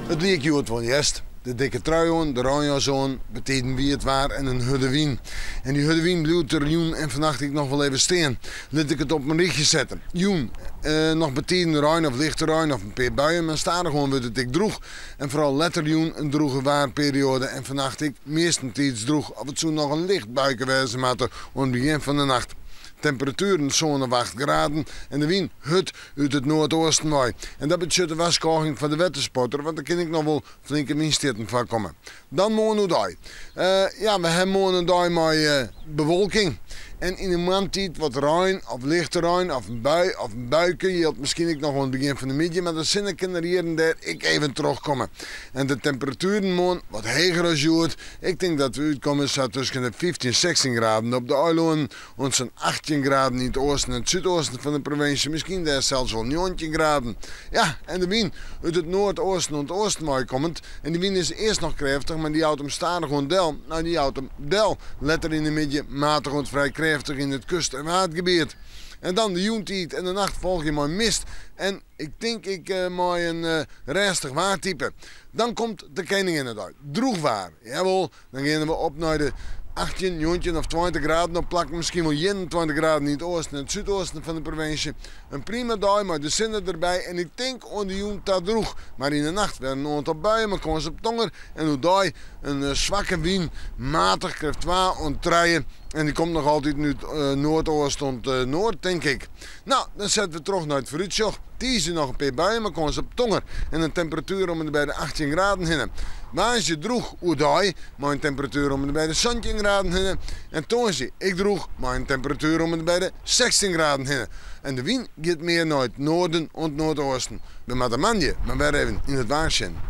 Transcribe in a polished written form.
Het leek je het van jest. De dikke trui aan, de ranjas aan, beteken wie het waar en een hudde wien. En die hudde wien blijft er Joen en vannacht ik nog wel even staan. Laat ik het op mijn richtje zetten. Joen, nog beteken ruin of lichte ruin of een paar buien, maar sta er gewoon wat het ik droeg. En vooral letter Joen een droege waarperiode en vannacht ik meestentijds droeg of het zo nog een licht buikenwijze matte aan het begin van de nacht. Temperaturen zo'n 8 graden en de wind hut uit het noordoosten waai. En dat betekent de waskoging van de waterspotter, want daar kan ik nog wel flinke windstichten van komen. Dan morgen dag. We hebben morgen dag met bewolking. En in de maandtijd wat ruin of lichte ruin of een bui of een buiken. Je had misschien ik nog wel aan het begin van de middag, maar dat zinnen kunnen hier en daar ik even terugkomen. En de temperaturen morgen wat hoger als je. Ik denk dat we uitkomen tussen de 15 en 16 graden op de eiland. En zo'n 18 graden in het oosten en het zuidoosten van de provincie. Misschien daar zelfs wel 19 graden. Ja, en de wind uit het noordoosten en het oosten komend. En die wind is eerst nog krachtig, maar die houdt hem stadig gewoon del. Nou, die houdt hem del. Letter in de middag matig en vrij krachtig in het kust- en watergebied. En dan de joentijd en de nacht volg je maar mist. En ik denk maar een restig waartype. Dan komt de koning in het uit. Droegwaar. Jawel, dan gaan we op naar de 18, 19 of 20 graden. Dan plakken misschien wel 21 graden in het oosten en het zuidoosten van de provincie. Een prima dag, maar de zinnen erbij. En ik denk aan de joent dat droeg. Maar in de nacht werden een aantal buien, maar komen ze op tonger. En hoe daar een zwakke wind, matig, krijgt 2 en 3. En die komt nog altijd nu noordoosten en noord, denk ik. Nou, dan zetten we terug naar het vooruitzicht. Die zijn nog een paar buien, maar komen ze op tonger. En een temperatuur om bij de 18 graden heen. Maar als je droeg hoe daar, maar een temperatuur om bij de 17 graden heen. En toen zie ik droeg, maar een temperatuur om bij de 16 graden heen. En de wind gaat meer naar het noorden en het noordoosten. We maken een mandje, maar weer even in het waarschuwen.